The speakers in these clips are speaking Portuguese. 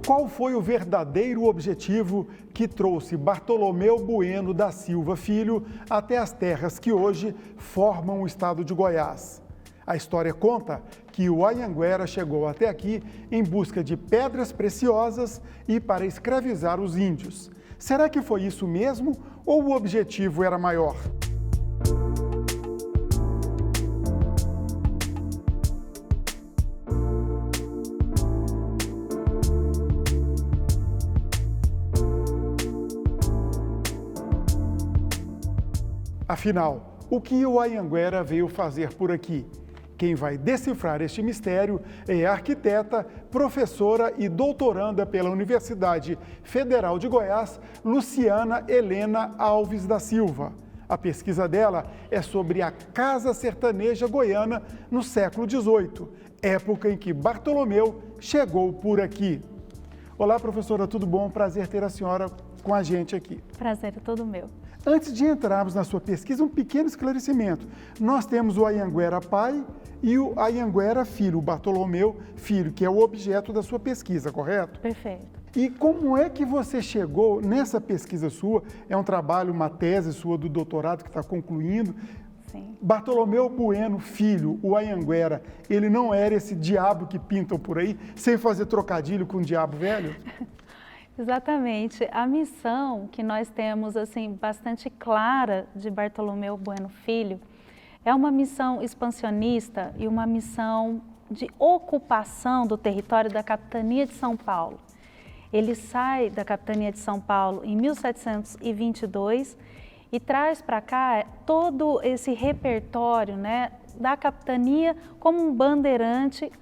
Qual foi o verdadeiro objetivo que trouxe Bartolomeu Bueno da Silva Filho até as terras que hoje formam o estado de Goiás? A história conta que o Anhanguera chegou até aqui em busca de pedras preciosas e para escravizar os índios. Será que foi isso mesmo ou o objetivo era maior? Afinal, o que o Anhanguera veio fazer por aqui? Quem vai decifrar este mistério é a arquiteta, professora e doutoranda pela Universidade Federal de Goiás, Luciana Helena Alves da Silva. A pesquisa dela é sobre a Casa Sertaneja Goiana no século XVIII, época em que Bartolomeu chegou por aqui. Olá, professora, tudo bom? Prazer ter a senhora com a gente aqui. Prazer é todo meu. Antes de entrarmos na sua pesquisa, um pequeno esclarecimento. Nós temos o Anhanguera pai e o Anhanguera filho, o Bartolomeu filho, que é o objeto da sua pesquisa, correto? Perfeito. E como é que você chegou nessa pesquisa sua? É um trabalho, uma tese sua do doutorado que está concluindo. Sim. Bartolomeu Bueno filho, o Anhanguera, ele não era esse diabo que pintam por aí, sem fazer trocadilho com o diabo velho? Exatamente. A missão que nós temos assim bastante clara de Bartolomeu Bueno Filho é uma missão expansionista e uma missão de ocupação do território da capitania de São Paulo. Ele sai da capitania de São Paulo em 1722 e traz para cá todo esse repertório, né, da capitania como um bandeirante.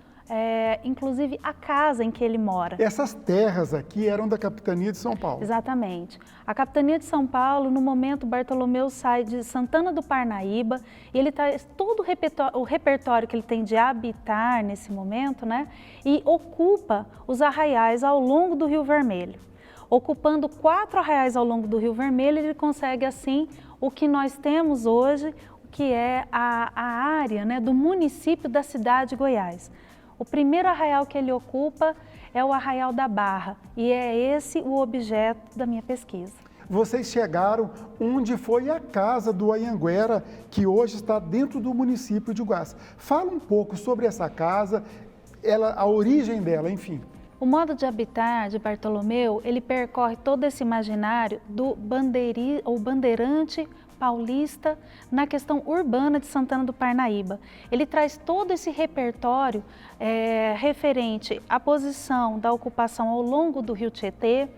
Inclusive a casa em que ele mora. Essas terras aqui eram da capitania de São Paulo. Exatamente. A capitania de São Paulo, no momento, Bartolomeu sai de Santana do Parnaíba e ele traz todo o repertório que ele tem de habitar nesse momento, né? E ocupa os arraiais ao longo do Rio Vermelho. Ocupando 4 arraiais ao longo do Rio Vermelho, ele consegue assim o que nós temos hoje, que é a área, né, do município da cidade de Goiás. O primeiro arraial que ele ocupa é o Arraial da Barra e é esse o objeto da minha pesquisa. Vocês chegaram onde foi a casa do Anhanguera, que hoje está dentro do município de Goiás. Fala um pouco sobre essa casa, a origem dela, enfim. O modo de habitar de Bartolomeu, ele percorre todo esse imaginário do bandeirante paulista na questão urbana de Santana do Parnaíba. Ele traz todo esse repertório referente à posição da ocupação ao longo do Rio Tietê,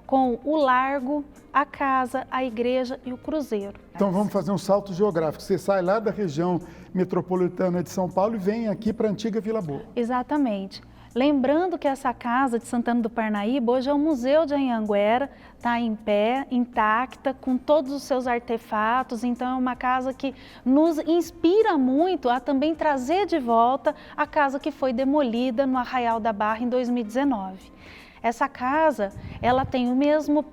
com o largo, a casa, a igreja e o cruzeiro. Então vamos fazer um salto geográfico. Você sai lá da região metropolitana de São Paulo e vem aqui para a antiga Vila Boa. Exatamente. Lembrando que essa casa de Santana do Parnaíba hoje é o Museu de Anhanguera, está em pé, intacta, com todos os seus artefatos, então é uma casa que nos inspira muito a também trazer de volta a casa que foi demolida no Arraial da Barra em 2019. Essa casa, ela tem o mesmo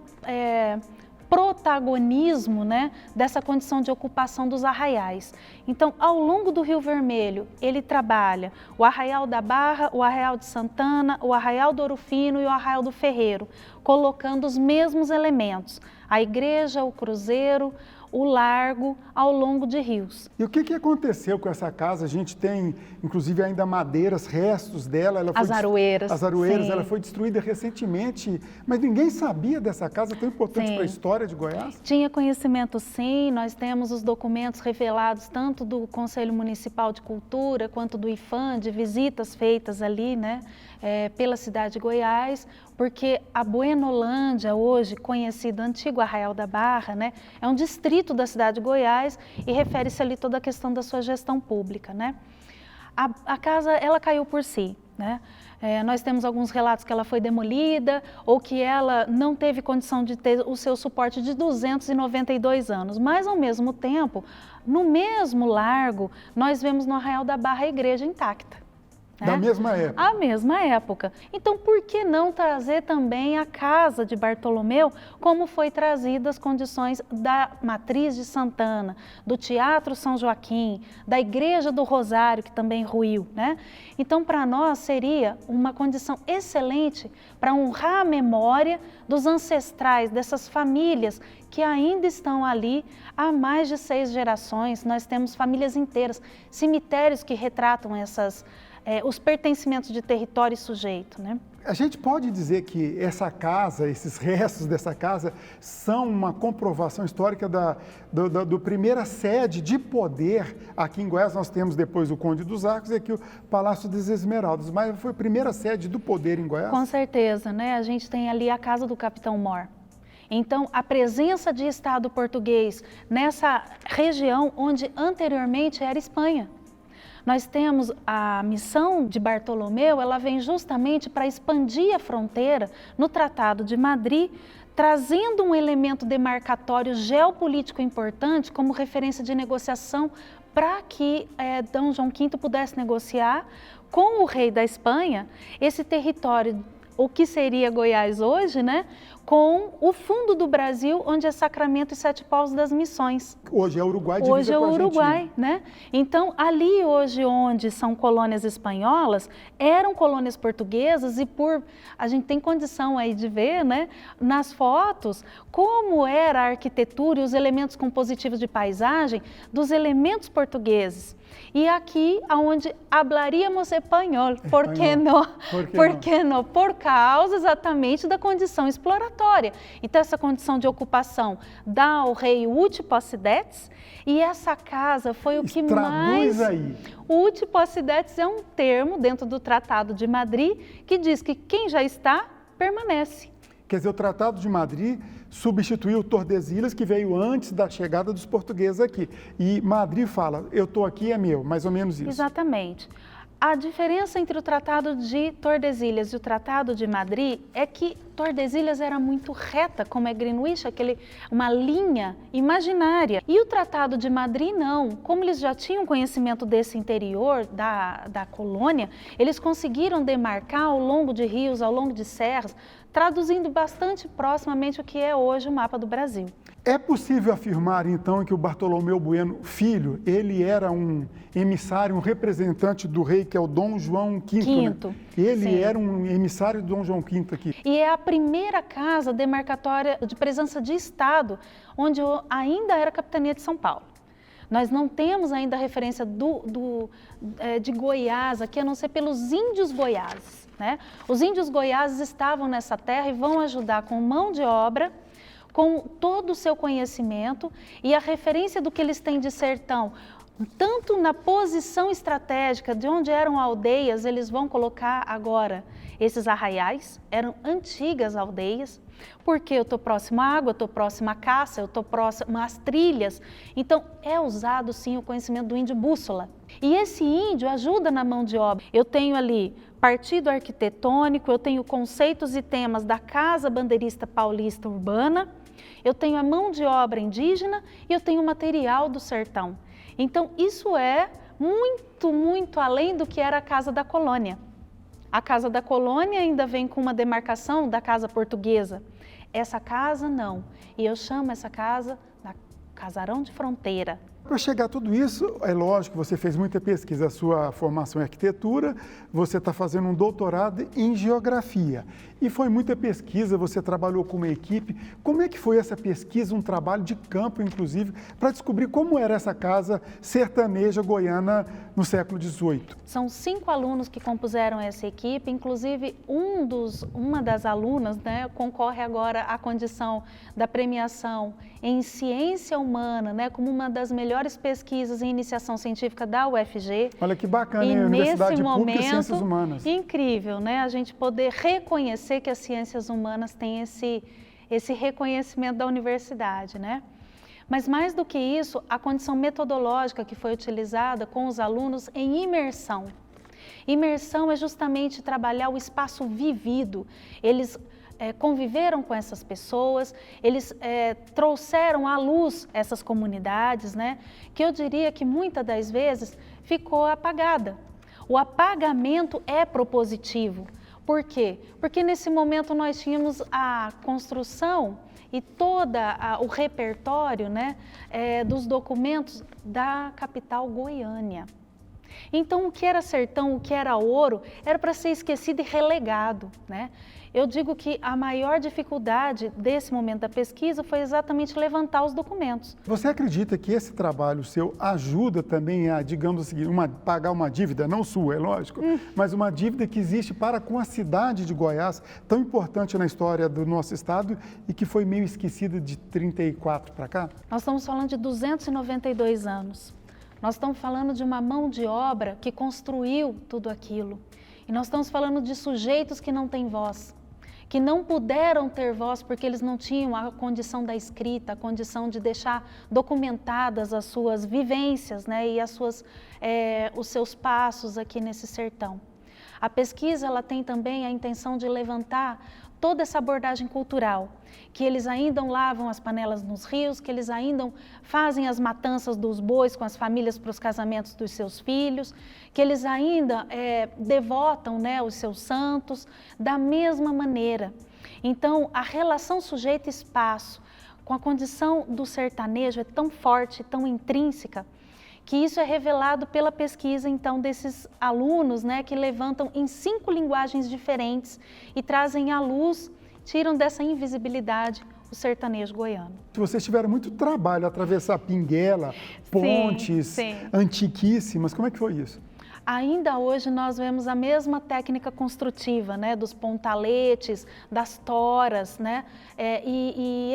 protagonismo, né, dessa condição de ocupação dos arraiais. Então, ao longo do Rio Vermelho, ele trabalha o Arraial da Barra, o Arraial de Santana, o Arraial do Ouro Fino e o Arraial do Ferreiro, colocando os mesmos elementos, a igreja, o cruzeiro, o largo ao longo de rios. E o que aconteceu com essa casa? A gente tem, inclusive, ainda madeiras, restos dela. As aroeiras. As aroeiras, sim. Ela foi destruída recentemente, mas ninguém sabia dessa casa tão importante para a história de Goiás? Tinha conhecimento, sim. Nós temos os documentos revelados tanto do Conselho Municipal de Cultura quanto do IFAM, de visitas feitas ali, né, pela cidade de Goiás, porque a Buenolândia, hoje conhecida antigo Arraial da Barra, né, é um distrito da cidade de Goiás e refere-se ali toda a questão da sua gestão pública, né? A casa, ela caiu por si, né? Nós temos alguns relatos que ela foi demolida ou que ela não teve condição de ter o seu suporte de 292 anos, mas ao mesmo tempo, no mesmo largo, nós vemos no Arraial da Barra a igreja intacta. Da mesma época. A mesma época. Então, por que não trazer também a Casa de Bartolomeu, como foi trazida as condições da Matriz de Santana, do Teatro São Joaquim, da Igreja do Rosário, que também ruiu, né? Então, para nós, seria uma condição excelente para honrar a memória dos ancestrais, dessas famílias que ainda estão ali há mais de 6 gerações. Nós temos famílias inteiras, cemitérios que retratam os pertencimentos de território e sujeito, né? A gente pode dizer que essa casa, esses restos dessa casa, são uma comprovação histórica do primeira sede de poder aqui em Goiás. Nós temos depois o Conde dos Arcos e aqui o Palácio das Esmeraldas, mas foi a primeira sede do poder em Goiás? Com certeza, né? A gente tem ali a casa do Capitão Mor. Então, a presença de Estado português nessa região onde anteriormente era Espanha. Nós temos a missão de Bartolomeu, ela vem justamente para expandir a fronteira no Tratado de Madrid, trazendo um elemento demarcatório geopolítico importante como referência de negociação para que D. João V pudesse negociar com o rei da Espanha esse território, o que seria Goiás hoje, né, com o fundo do Brasil, onde é Sacramento e Sete Povos das Missões. Hoje é Uruguai, divisa hoje é o Uruguai, né? Então, ali hoje onde são colônias espanholas, eram colônias portuguesas e a gente tem condição aí de ver, né, nas fotos, como era a arquitetura e os elementos compositivos de paisagem dos elementos portugueses. E aqui, onde hablaríamos espanhol, por que não? Por que não? Por causa exatamente da condição exploratória. Então, essa condição de ocupação dá ao rei Utiposidetes, e essa casa foi o que mais... Traduz aí. Utiposidetes é um termo dentro do Tratado de Madrid que diz que quem já está, permanece. Quer dizer, o Tratado de Madrid substituiu Tordesilhas, que veio antes da chegada dos portugueses aqui. E Madrid fala, eu estou aqui, é meu, mais ou menos isso. Exatamente. A diferença entre o Tratado de Tordesilhas e o Tratado de Madrid é que Tordesilhas era muito reta, como é Greenwich, uma linha imaginária. E o Tratado de Madrid não. Como eles já tinham conhecimento desse interior, da colônia, eles conseguiram demarcar ao longo de rios, ao longo de serras, traduzindo bastante proximamente o que é hoje o mapa do Brasil. É possível afirmar, então, que o Bartolomeu Bueno Filho, ele era um emissário, um representante do rei, que é o Dom João V, né? Ele sim. Era um emissário do Dom João V aqui. E é a primeira casa demarcatória de presença de Estado, onde ainda era a capitania de São Paulo. Nós não temos ainda a referência de Goiás aqui, a não ser pelos índios goiáses, né? Os índios goiáses estavam nessa terra e vão ajudar com mão de obra, com todo o seu conhecimento e a referência do que eles têm de sertão, tanto na posição estratégica de onde eram aldeias, eles vão colocar agora esses arraiais, eram antigas aldeias, porque eu estou próximo à água, eu estou próximo à caça, eu estou próximo às trilhas, então é usado sim o conhecimento do índio bússola. E esse índio ajuda na mão de obra. Eu tenho ali partido arquitetônico, eu tenho conceitos e temas da Casa Bandeirista Paulista Urbana, eu tenho a mão de obra indígena e eu tenho o material do sertão. Então, isso é muito, muito além do que era a Casa da Colônia. A Casa da Colônia ainda vem com uma demarcação da Casa Portuguesa. Essa casa, não. E eu chamo essa casa da Casarão de Fronteira. Para chegar a tudo isso, é lógico, você fez muita pesquisa, a sua formação em arquitetura, você está fazendo um doutorado em geografia. E foi muita pesquisa, você trabalhou com uma equipe. Como é que foi essa pesquisa, um trabalho de campo, inclusive, para descobrir como era essa casa sertaneja goiana no século XVIII? São 5 alunos que compuseram essa equipe, inclusive uma das alunas, né, concorre agora à condição da premiação em ciência humana, né, como uma das melhores pesquisas em iniciação científica da UFG. Olha que bacana, e a Universidade nesse Pública momento, e Ciências Humanas. Incrível, né, a gente poder reconhecer que as ciências humanas têm esse reconhecimento da universidade, né? Mas mais do que isso, a condição metodológica que foi utilizada com os alunos em imersão. Imersão é justamente trabalhar o espaço vivido. Eles conviveram com essas pessoas, eles trouxeram à luz essas comunidades, né? Que eu diria que muitas das vezes ficou apagada. O apagamento é propositivo. Por quê? Porque nesse momento nós tínhamos a construção e todo o repertório, né, dos documentos da capital Goiânia. Então, o que era sertão, o que era ouro, era para ser esquecido e relegado, né? Eu digo que a maior dificuldade desse momento da pesquisa foi exatamente levantar os documentos. Você acredita que esse trabalho seu ajuda também a, digamos assim, pagar uma dívida, não sua, é lógico, mas uma dívida que existe para com a cidade de Goiás, tão importante na história do nosso estado e que foi meio esquecida de 34 para cá? Nós estamos falando de 292 anos. Nós estamos falando de uma mão de obra que construiu tudo aquilo. E nós estamos falando de sujeitos que não têm voz, que não puderam ter voz porque eles não tinham a condição da escrita, a condição de deixar documentadas as suas vivências, né, e os seus passos aqui nesse sertão. A pesquisa ela tem também a intenção de levantar toda essa abordagem cultural, que eles ainda lavam as panelas nos rios, que eles ainda fazem as matanças dos bois com as famílias para os casamentos dos seus filhos, que eles ainda devotam, né, os seus santos da mesma maneira. Então, a relação sujeito-espaço com a condição do sertanejo é tão forte, tão intrínseca, que isso é revelado pela pesquisa, então, desses alunos, né, que levantam em 5 linguagens diferentes e trazem à luz, tiram dessa invisibilidade o sertanejo goiano. Vocês tiveram muito trabalho a atravessar pinguela, pontes antiquíssimas, como é que foi isso? Ainda hoje nós vemos a mesma técnica construtiva, né, dos pontaletes, das toras, né, e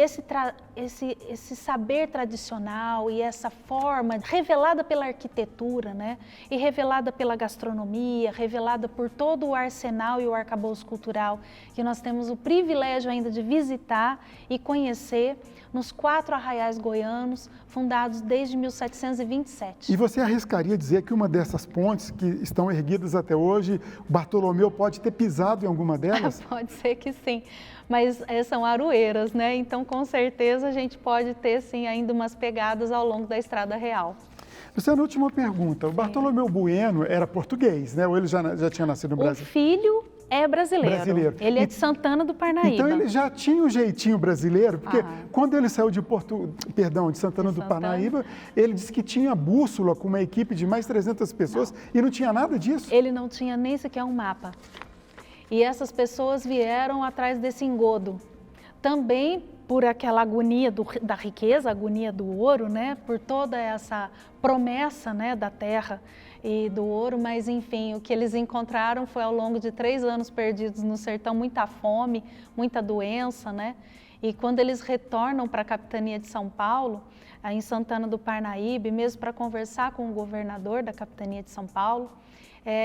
esse saber tradicional e essa forma revelada pela arquitetura, né, e revelada pela gastronomia, revelada por todo o arsenal e o arcabouço cultural que nós temos o privilégio ainda de visitar e conhecer nos 4 arraiais goianos, fundados desde 1727. E você arriscaria dizer que uma dessas pontes que estão erguidas até hoje, Bartolomeu pode ter pisado em alguma delas? Pode ser que sim, mas são aroeiras, né? Então, com certeza, a gente pode ter, sim, ainda umas pegadas ao longo da Estrada Real. Luciana, última pergunta. O Bartolomeu Bueno era português, né? Ou ele já tinha nascido no Brasil? O filho é brasileiro. Ele é de Santana do Parnaíba. Então ele já tinha um jeitinho brasileiro, porque quando ele saiu de Santana do Parnaíba, ele disse que tinha bússola com uma equipe de mais 300 pessoas e não tinha nada disso. Ele não tinha nem sequer um mapa. E essas pessoas vieram atrás desse engodo. Também por aquela agonia da riqueza, a agonia do ouro, né? Por toda essa promessa, né, da terra e do ouro, mas enfim, o que eles encontraram foi ao longo de 3 anos perdidos no sertão, muita fome, muita doença, né? E quando eles retornam para a capitania de São Paulo, em Santana do Parnaíba, mesmo para conversar com o governador da capitania de São Paulo,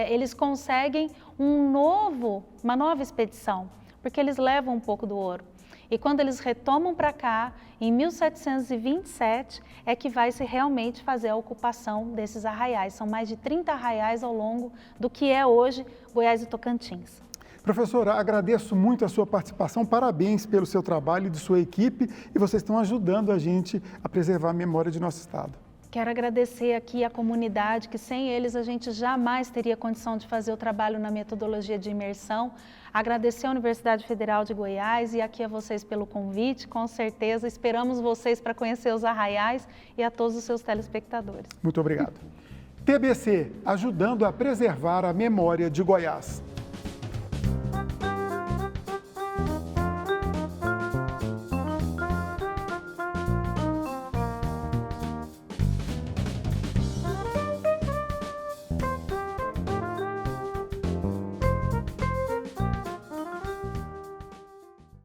eles conseguem uma nova expedição, porque eles levam um pouco do ouro. E quando eles retomam para cá, em 1727, é que vai se realmente fazer a ocupação desses arraiais. São mais de 30 arraiais ao longo do que é hoje Goiás e Tocantins. Professora, agradeço muito a sua participação, parabéns pelo seu trabalho e de sua equipe, e vocês estão ajudando a gente a preservar a memória de nosso estado. Quero agradecer aqui a comunidade, que sem eles a gente jamais teria condição de fazer o trabalho na metodologia de imersão. Agradecer à Universidade Federal de Goiás e aqui a vocês pelo convite, com certeza. Esperamos vocês para conhecer os arraiais e a todos os seus telespectadores. Muito obrigado. TBC, ajudando a preservar a memória de Goiás.